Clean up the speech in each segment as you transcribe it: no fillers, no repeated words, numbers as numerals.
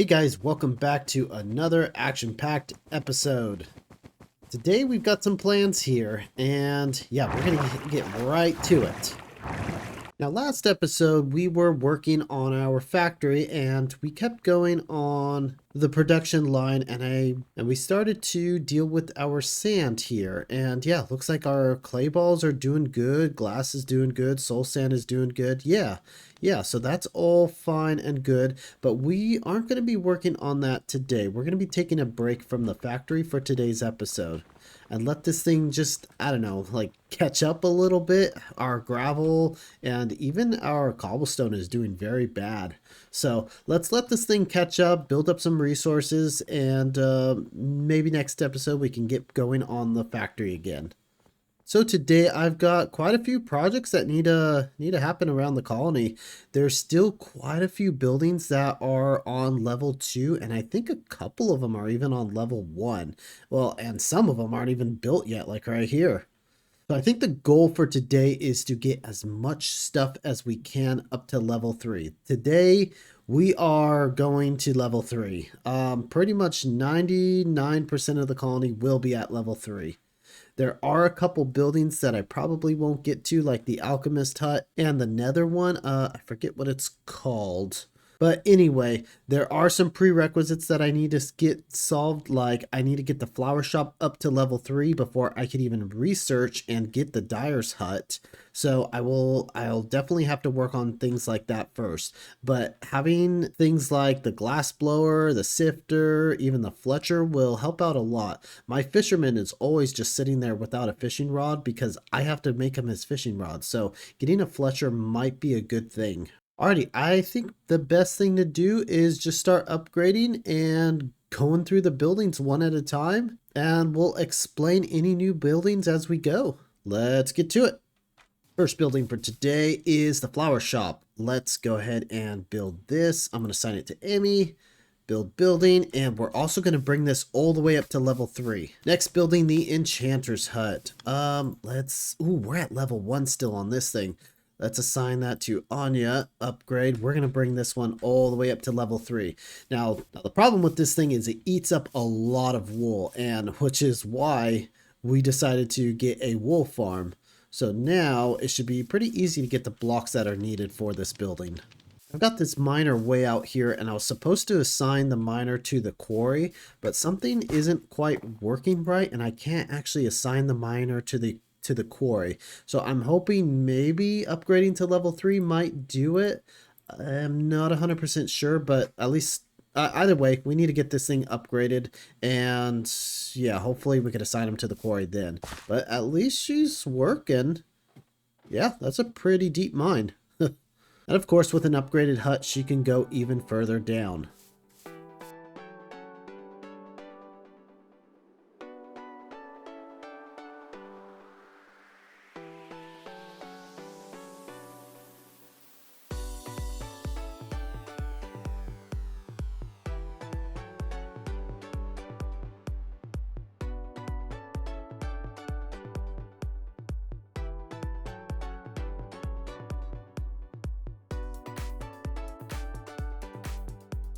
Hey guys, welcome back to another action-packed episode. Today we've got some plans here, and yeah, we're gonna get right to it. Now, last episode we were working on our factory, and we kept going on the production line, and we started to deal with our sand here. And yeah, looks like our clay balls are doing good, glass is doing good, soul sand is doing good. Yeah, so that's all fine and good, but we aren't going to be working on that today. We're going to be taking a break from the factory for today's episode and let this thing just, I don't know, like catch up a little bit. Our gravel and even our cobblestone is doing very bad. So let's let this thing catch up, build up some resources, and maybe next episode we can get going on the factory again. So today I've got quite a few projects that need to happen around the colony. There's still quite a few buildings that are on level 2, and I think a couple of them are even on level 1. Well, and some of them aren't even built yet, like right here. So I think the goal for today is to get as much stuff as we can up to level 3. Today we are going to level 3. Pretty much 99% of the colony will be at level 3. There are a couple buildings that I probably won't get to, like the Alchemist Hut and the Nether one. I forget what it's called. But anyway, there are some prerequisites that I need to get solved, like I need to get the flower shop up to level 3 before I can even research and get the dyer's hut. So I'll definitely have to work on things like that first. But having things like the glass blower, the sifter, even the Fletcher will help out a lot. My fisherman is always just sitting there without a fishing rod because I have to make him his fishing rod. So getting a Fletcher might be a good thing. Alrighty, I think the best thing to do is just start upgrading and going through the buildings one at a time, and we'll explain any new buildings as we go. Let's get to it. First building for today is the flower shop. Let's go ahead and build this. I'm going to assign it to Emmy. Build building, and we're also going to bring this all the way up to level 3. Next building, the enchanter's hut. We're at level 1 still on this thing. Let's assign that to Anya. Upgrade. We're going to bring this one all the way up to level 3. Now, the problem with this thing is it eats up a lot of wool, and which is why we decided to get a wool farm. So now it should be pretty easy to get the blocks that are needed for this building. I've got this miner way out here, and I was supposed to assign the miner to the quarry, but something isn't quite working right, and I can't actually assign the miner to the quarry. So I'm hoping maybe upgrading to level 3 might do it. I'm not 100% sure, but at least either way, we need to get this thing upgraded, and yeah, hopefully we could assign him to the quarry then. But at least she's working. Yeah, that's a pretty deep mine. And of course, with an upgraded hut, she can go even further down.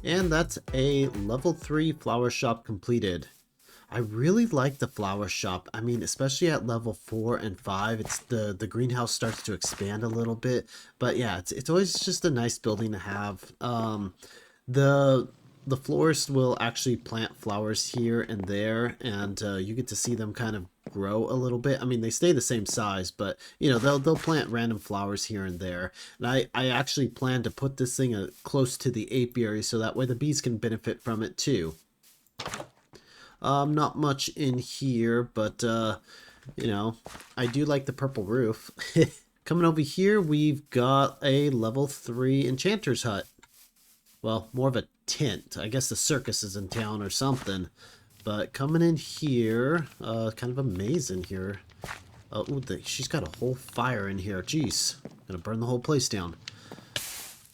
And that's a level 3 flower shop completed. I really like the flower shop. I mean, especially at level 4 and 5, it's the greenhouse starts to expand a little bit. But yeah, it's always just a nice building to have. The florist will actually plant flowers here and there, and you get to see them kind of grow a little bit. I mean, they stay the same size, but you know, they'll plant random flowers here and there. And I actually plan to put this thing close to the apiary so that way the bees can benefit from it too. Not much in here, but you know, I do like the purple roof. Coming over here, we've got a level 3 enchanter's hut. Well, more of a tent. I guess the circus is in town or something. But coming in here, kind of amazing here. She's got a whole fire in here. Jeez, gonna burn the whole place down.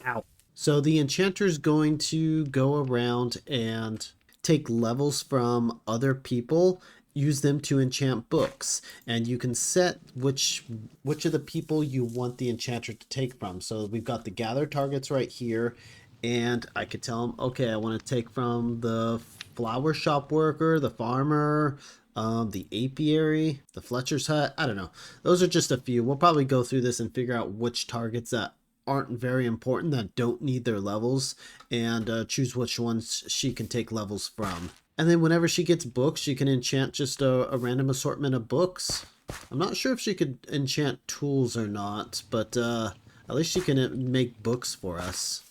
Ow. So the enchanter's going to go around and take levels from other people, use them to enchant books, and you can set which of the people you want the enchanter to take from. So we've got the gather targets right here, and I could tell them, okay, I want to take from the flower shop worker, the farmer, the apiary, the Fletcher's hut. I don't know. Those are just a few. We'll probably go through this and figure out which targets that aren't very important, that don't need their levels, and choose which ones she can take levels from. And then whenever she gets books, she can enchant just a random assortment of books. I'm not sure if she could enchant tools or not, but at least she can make books for us.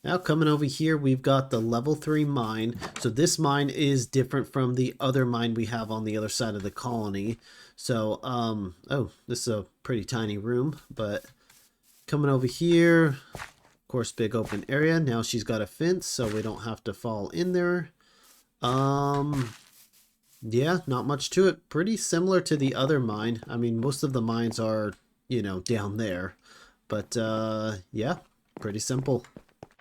Now coming over here, we've got the level 3 mine. So this mine is different from the other mine we have on the other side of the colony. So, oh, this is a pretty tiny room, but coming over here, of course, big open area. Now she's got a fence, so we don't have to fall in there. Yeah, not much to it. Pretty similar to the other mine. I mean, most of the mines are, you know, down there. But, yeah, pretty simple.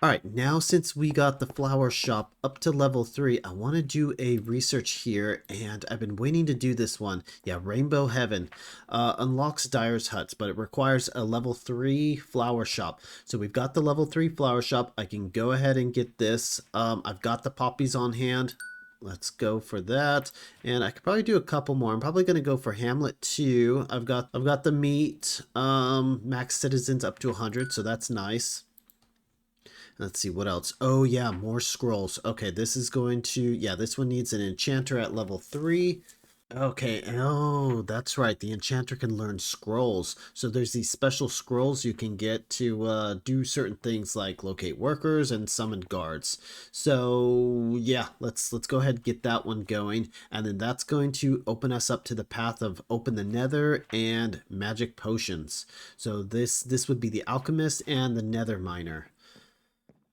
Alright, now since we got the flower shop up to level 3, I want to do a research here, and I've been waiting to do this one. Yeah, Rainbow Heaven. Unlocks Dyer's Huts, but it requires a level 3 flower shop. So we've got the level 3 flower shop. I can go ahead and get this. I've got the poppies on hand. Let's go for that. And I could probably do a couple more. I'm probably going to go for Hamlet too. I've got the meat, max citizens up to 100, so that's nice. Let's see what else. Oh yeah, more scrolls. Okay, this is going to, yeah, this one needs an enchanter at level 3. Okay, oh, that's right. The enchanter can learn scrolls. So there's these special scrolls you can get to do certain things like locate workers and summon guards. So yeah, let's go ahead and get that one going. And then that's going to open us up to the path of open the Nether and magic potions. So this would be the alchemist and the Nether miner.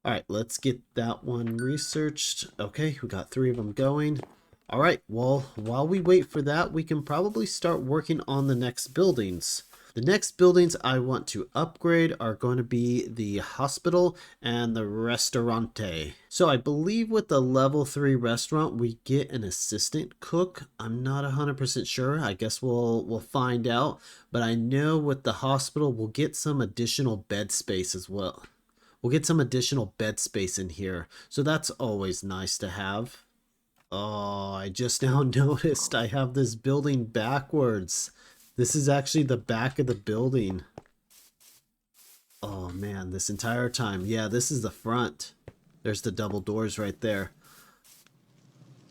All right, let's get that one researched. Okay, we got 3 of them going. All right, well, while we wait for that, we can probably start working on the next buildings. The next buildings I want to upgrade are going to be the hospital and the restaurante. So I believe with the level 3 restaurant, we get an assistant cook. I'm not 100% sure. I guess we'll find out. But I know with the hospital, we'll get some additional bed space as well. We'll get some additional bed space in here, so that's always nice to have. Oh, I just now noticed I have this building backwards. This is actually the back of the building. Oh man, this entire time. Yeah, this is the front. There's the double doors right there.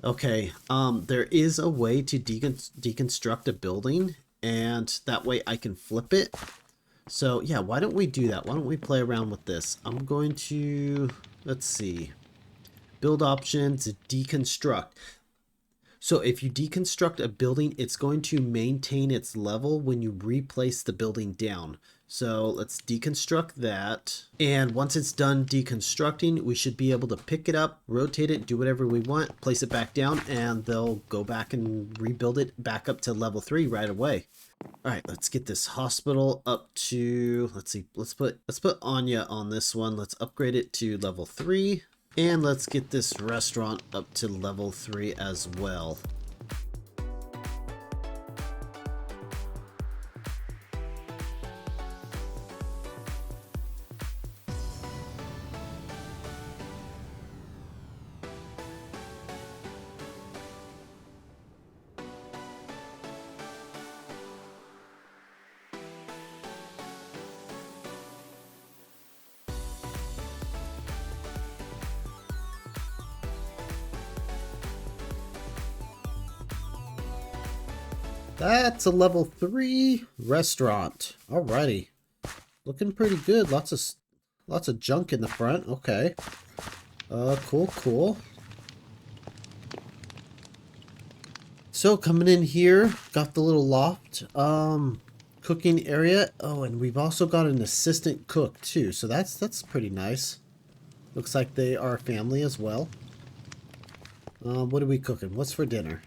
Okay, there is a way to deconstruct a building, and that way I can flip it. So yeah, why don't we do that? Why don't we play around with this? I'm going to, let's see, build options, deconstruct. So if you deconstruct a building, it's going to maintain its level when you replace the building down. So let's deconstruct that. And once it's done deconstructing, we should be able to pick it up, rotate it, do whatever we want, place it back down, and they'll go back and rebuild it back up to level 3 right away. All right, let's get this hospital up to, let's see, let's put Anya on this one. Let's upgrade it to level 3, and let's get this restaurant up to level 3 as well. That's a level 3 restaurant. Alrighty. Looking pretty good. Lots of junk in the front. Okay. Cool. So coming in here, got the little loft cooking area. Oh, and we've also got an assistant cook too. So that's pretty nice. Looks like they are family as well. What are we cooking? What's for dinner?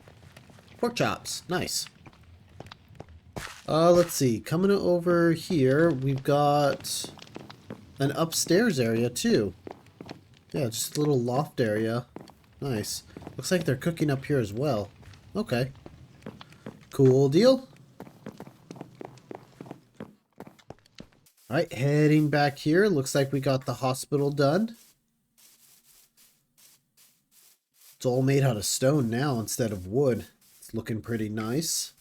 Pork chops. Nice. Let's see. Coming over here, we've got an upstairs area too. Yeah, just a little loft area. Nice. Looks like they're cooking up here as well. Okay. Cool deal. Alright, heading back here. Looks like we got the hospital done. It's all made out of stone now instead of wood. It's looking pretty nice.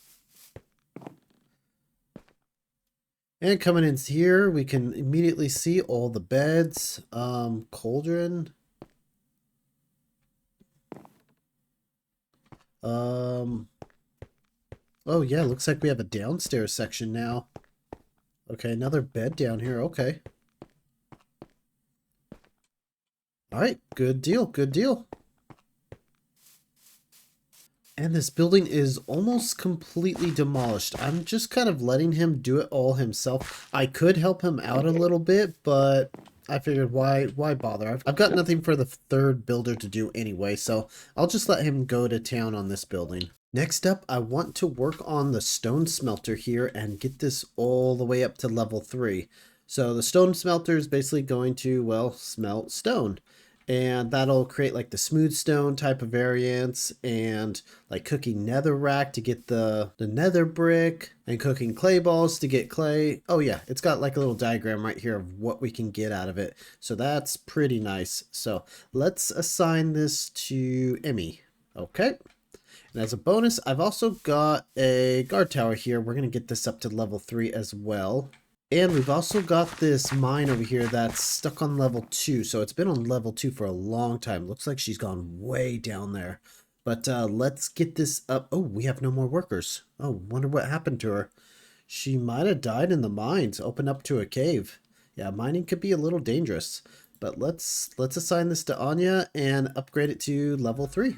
And coming in here, we can immediately see all the beds. Cauldron. Oh yeah, looks like we have a downstairs section now. Okay, another bed down here. Okay. Alright, good deal, good deal. And this building is almost completely demolished. I'm just kind of letting him do it all himself. I could help him out a little bit, but I figured why bother? I've got nothing for the third builder to do anyway, so I'll just let him go to town on this building. Next up, I want to work on the stone smelter here and get this all the way up to level 3. So the stone smelter is basically going to, well, smelt stone. And that'll create like the smooth stone type of variants, and like cooking netherrack to get the nether brick, and cooking clay balls to get clay. Oh yeah, it's got like a little diagram right here of what we can get out of it. So that's pretty nice. So let's assign this to Emmy. Okay. And as a bonus, I've also got a guard tower here. We're going to get this up to level 3 as well. And we've also got this mine over here that's stuck on level 2. So it's been on level 2 for a long time. Looks like she's gone way down there. But let's get this up. Oh, we have no more workers. Oh, wonder what happened to her. She might have died in the mines, opened up to a cave. Yeah, mining could be a little dangerous. But let's assign this to Anya and upgrade it to level 3.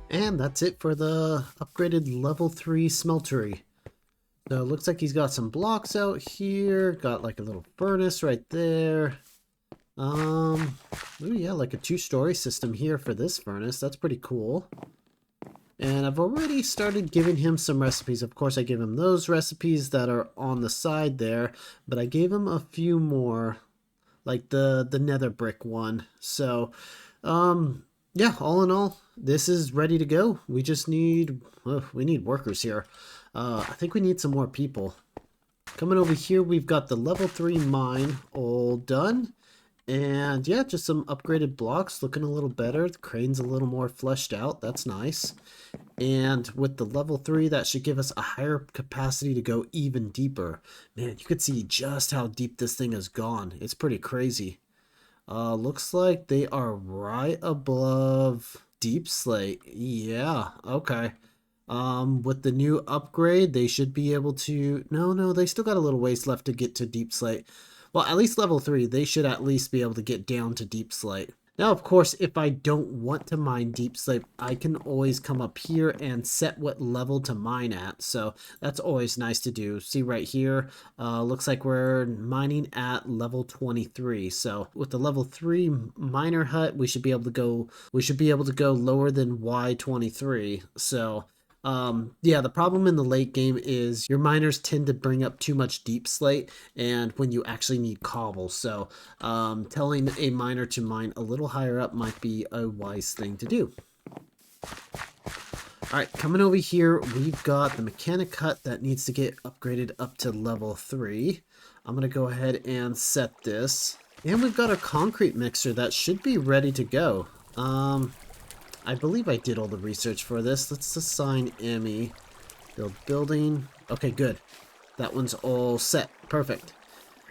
And that's it for the upgraded level 3 smeltery. So it looks like he's got some blocks out here, got like a little furnace right there. Oh yeah, like a 2-story system here for this furnace. That's pretty cool. And I've already started giving him some recipes. Of course, I gave him those recipes that are on the side there, but I gave him a few more, like the nether brick one. So, yeah, all in all, this is ready to go. We just need, we need workers here. I think we need some more people. Coming over here, we've got the level 3 mine all done. And yeah, just some upgraded blocks looking a little better. The crane's a little more fleshed out. That's nice. And with the level 3, that should give us a higher capacity to go even deeper. Man, you could see just how deep this thing has gone. It's pretty crazy. Looks like they are right above deep slate. Yeah, okay. With the new upgrade, they should be able to... No, they still got a little ways left to get to deep slate. Well, at least level 3, they should at least be able to get down to deep slate. Now, of course, if I don't want to mine deep slate, I can always come up here and set what level to mine at. So that's always nice to do. See right here, looks like we're mining at level 23. So with the level 3 miner hut, we should be able to go lower than Y23. So yeah, the problem in the late game is your miners tend to bring up too much deep slate, and when you actually need cobble. So telling a miner to mine a little higher up might be a wise thing to do. Alright, coming over here, we've got the mechanic hut that needs to get upgraded up to level 3. I'm going to go ahead and set this. And we've got a concrete mixer that should be ready to go. I believe I did all the research for this. Let's assign Emmy. Build building. Okay, good. That one's all set. Perfect.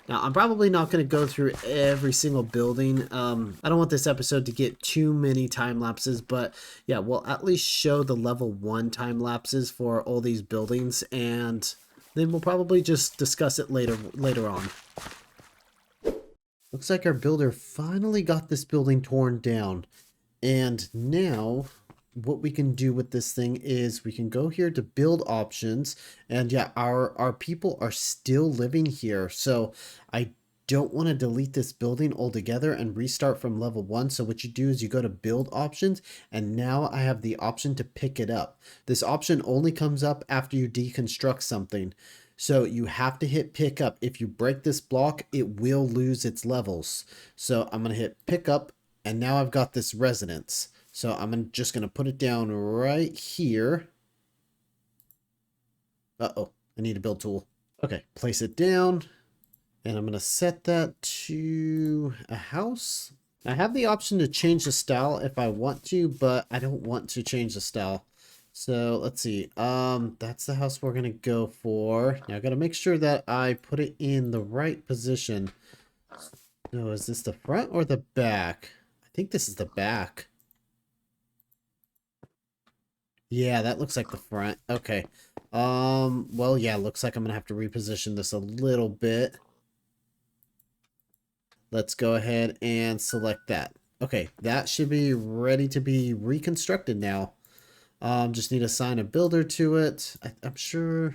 Now, I'm probably not going to go through every single building. I don't want this episode to get too many time lapses, but yeah, we'll at least show the level 1 time lapses for all these buildings, and then we'll probably just discuss it later on. Looks like our builder finally got this building torn down. And now what we can do with this thing is we can go here to build options, and yeah, our people are still living here. So I don't want to delete this building altogether and restart from level 1. So what you do is you go to build options, and now I have the option to pick it up. This option only comes up after you deconstruct something. So you have to hit pick up. If you break this block, it will lose its levels. So I'm going to hit pick up, and now I've got this residence. So I'm just going to put it down right here. Uh-oh, I need a build tool. Okay, place it down. And I'm going to set that to a house. I have the option to change the style if I want to, but I don't want to change the style. So let's see. That's the house we're going to go for. Now I got to make sure that I put it in the right position. So is this the front or the back? I think this is the back. Yeah, that looks like the front. Okay. Well, yeah, looks like I'm going to have to reposition this a little bit. Let's go ahead and select that. Okay, that should be ready to be reconstructed now. Just need to assign a builder to it. I'm sure.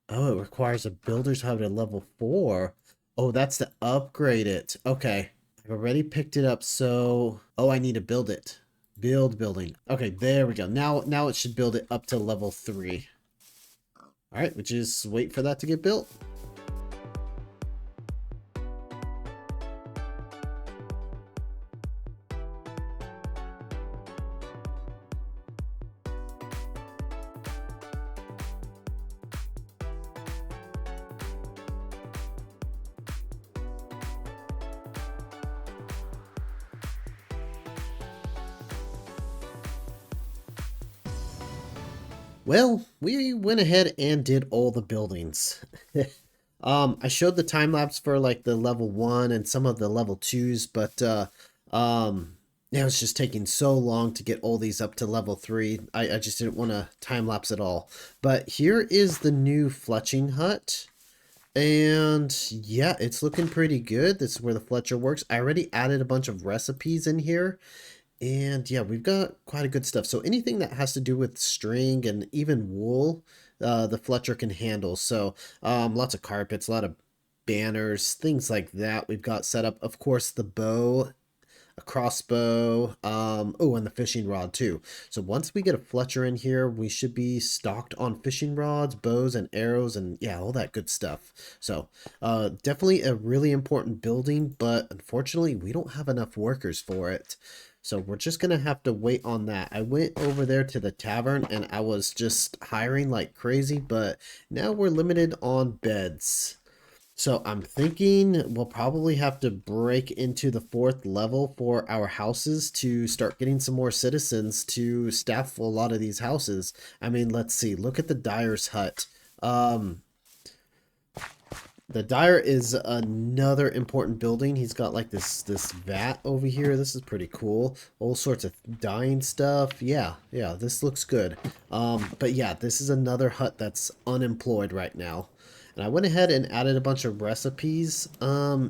Oh, it requires a builder's hub at level 4. Oh, that's to upgrade it. Okay, I've already picked it up. So, oh, I need to build it. Build building. Okay, there we go. Now it should build it up to level 3. All right, we just wait for that to get built. Well, we went ahead and did all the buildings. I showed the time lapse for like the level 1 and some of the level 2s, but it was just taking so long to get all these up to level 3. I just didn't want to time lapse at all. But here is the new fletching hut. And yeah, it's looking pretty good. This is where the Fletcher works. I already added a bunch of recipes in here. And yeah, we've got quite a good stuff. So anything that has to do with string and even wool, the Fletcher can handle. So lots of carpets, a lot of banners, things like that we've got set up. Of course, the bow, a crossbow, oh, and the fishing rod too. So once we get a Fletcher in here, we should be stocked on fishing rods, bows, and arrows, and yeah, all that good stuff. So definitely a really important building, but unfortunately, we don't have enough workers for it. So we're just going to have to wait on that. I went over there to the tavern and I was just hiring like crazy, but now we're limited on beds. So I'm thinking we'll probably have to break into the 4th level for our houses to start getting some more citizens to staff a lot of these houses. I mean, let's see. Look at the dyer's hut. The dyer is another important building. He's got like this vat over here. This is pretty cool. All sorts of dyeing stuff. Yeah, this looks good. But yeah, this is another hut that's unemployed right now. And I went ahead and added a bunch of recipes.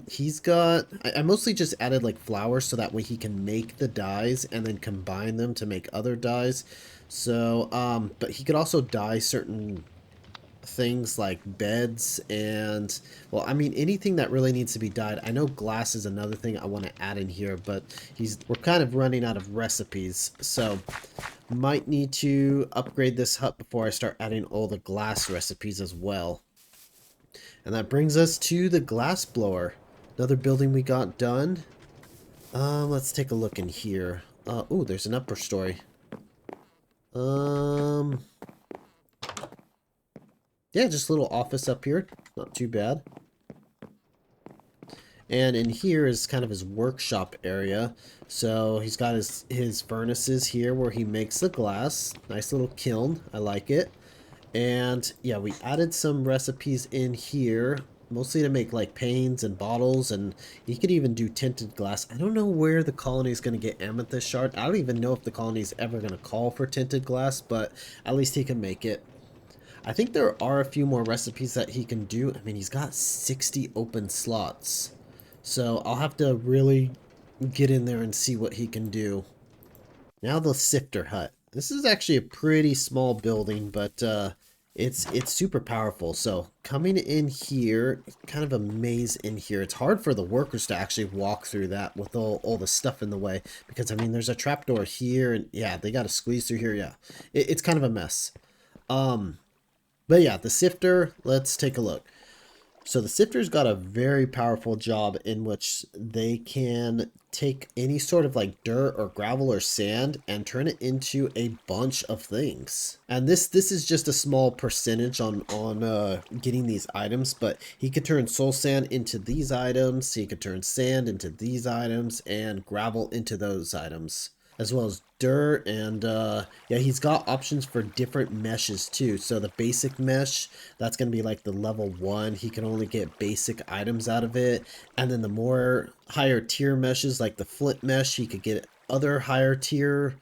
He's got, I mostly just added like flowers so that way he can make the dyes and then combine them to make other dyes. So, but he could also dye certain things like beds and, well, I mean, anything that really needs to be dyed. I know glass is another thing I want to add in here, but we're kind of running out of recipes, so might need to upgrade this hut before I start adding all the glass recipes as well. And that brings us to the glass blower, another building we got done. Let's take a look in here. Oh, there's an upper story. Yeah, just a little office up here. Not too bad. And in here is kind of his workshop area. So he's got his furnaces here where he makes the glass. Nice little kiln. I like it. And yeah, we added some recipes in here, mostly to make like panes and bottles, and you could even do tinted glass. I don't know where the colony is going to get amethyst shard. I don't even know if the colony is ever going to call for tinted glass, but at least he can make it. I think there are a few more recipes that he can do. I mean, he's got 60 open slots. So I'll have to really get in there and see what he can do. Now the sifter hut. This is actually a pretty small building, but It's super powerful. So coming in here, kind of a maze in here. It's hard for the workers to actually walk through that with all the stuff in the way, because I mean there's a trapdoor here, and yeah, they got to squeeze through here. Yeah, it's kind of a mess. But yeah, the sifter, let's take a look. So the sifter's got a very powerful job in which they can take any sort of like dirt or gravel or sand and turn it into a bunch of things. And this is just a small percentage on getting these items, but he could turn soul sand into these items, he could turn sand into these items, and gravel into those items, as well as dirt. And yeah, he's got options for different meshes too. So the basic mesh, that's going to be like the level 1. He can only get basic items out of it. And then the more higher tier meshes, like the flint mesh, he could get other higher tier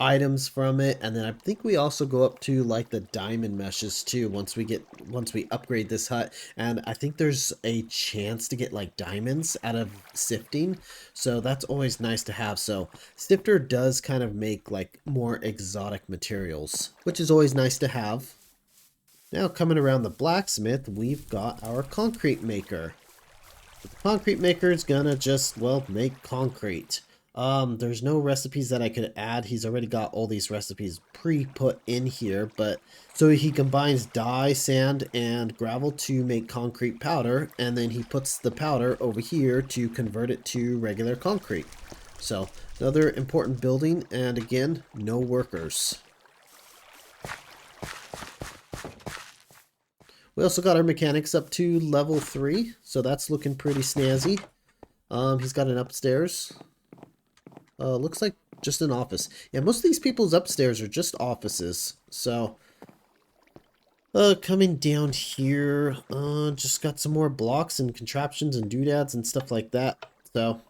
items from it. And then I think we also go up to like the diamond meshes too once we upgrade this hut. And I think there's a chance to get like diamonds out of sifting, so that's always nice to have. So sifter does kind of make like more exotic materials, which is always nice to have. Now coming around the blacksmith, we've got our concrete maker. The concrete maker is gonna just, well, make concrete. There's no recipes that I could add. He's already got all these recipes pre-put in here, but so he combines dye, sand, and gravel to make concrete powder, and then he puts the powder over here to convert it to regular concrete. So another important building, and again, no workers. We also got our mechanics up to level 3, so that's looking pretty snazzy. He's got an upstairs. Looks like just an office. Yeah, most of these people's upstairs are just offices. So, coming down here, just got some more blocks and contraptions and doodads and stuff like that. So,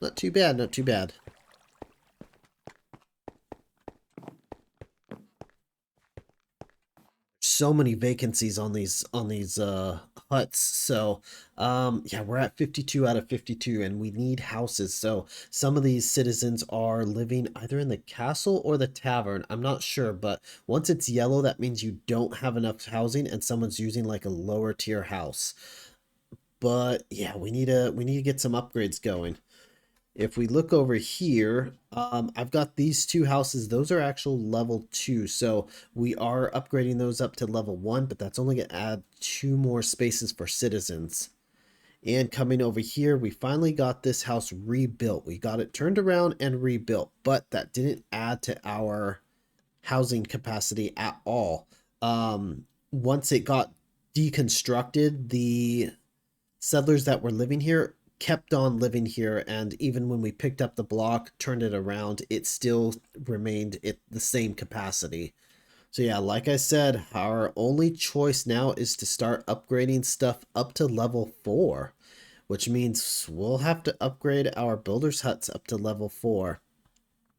not too bad, not too bad. So many vacancies on these huts. So yeah, we're at 52 out of 52, and we need houses. So some of these citizens are living either in the castle or the tavern, I'm not sure, but once it's yellow, that means you don't have enough housing and someone's using like a lower tier house. But yeah, we need to get some upgrades going. If we look over here, I've got these two houses. Those are actual level 2. So we are upgrading those up to level 1, but that's only going to add 2 more spaces for citizens. And coming over here, we finally got this house rebuilt. We got it turned around and rebuilt, but that didn't add to our housing capacity at all. Once it got deconstructed, the settlers that were living here kept on living here, and even when we picked up the block, turned it around, it still remained at the same capacity. So yeah, like I said, our only choice now is to start upgrading stuff up to level 4, which means we'll have to upgrade our builders huts up to level 4.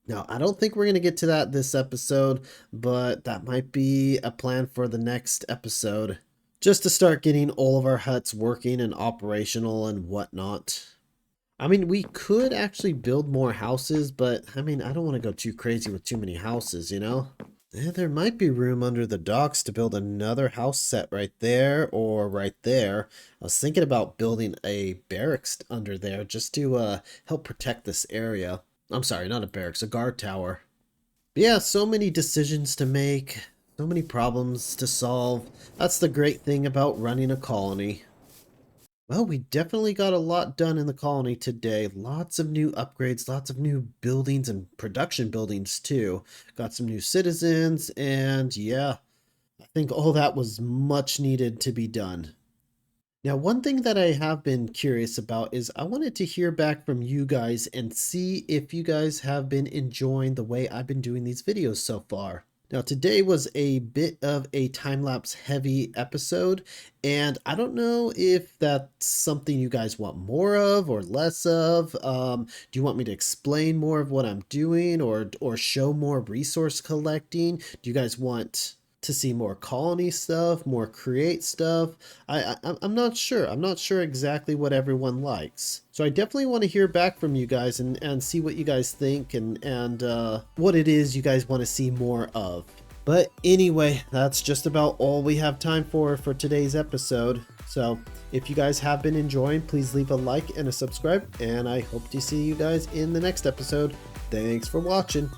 Now, I don't think we're going to get to that this episode, but that might be a plan for the next episode, just to start getting all of our huts working and operational and whatnot. I mean, we could actually build more houses, but I mean, I don't want to go too crazy with too many houses, you know? Yeah, there might be room under the docks to build another house set right there or right there. I was thinking about building a barracks under there just to help protect this area. I'm sorry, not a barracks, a guard tower. But yeah, so many decisions to make. So many problems to solve. That's the great thing about running a colony. Well, we definitely got a lot done in the colony today. Lots of new upgrades, lots of new buildings and production buildings too. Got some new citizens, and yeah, I think all that was much needed to be done. Now, one thing that I have been curious about is I wanted to hear back from you guys and see if you guys have been enjoying the way I've been doing these videos so far. Now, today was a bit of a time-lapse heavy episode, and I don't know if that's something you guys want more of or less of. Do you want me to explain more of what I'm doing, or show more resource collecting? Do you guys want to see more colony stuff, more create stuff? I'm not sure. I'm not sure exactly what everyone likes. So I definitely want to hear back from you guys and see what you guys think and what it is you guys want to see more of. But anyway, that's just about all we have time for today's episode. So if you guys have been enjoying, please leave a like and a subscribe, and I hope to see you guys in the next episode. Thanks for watching.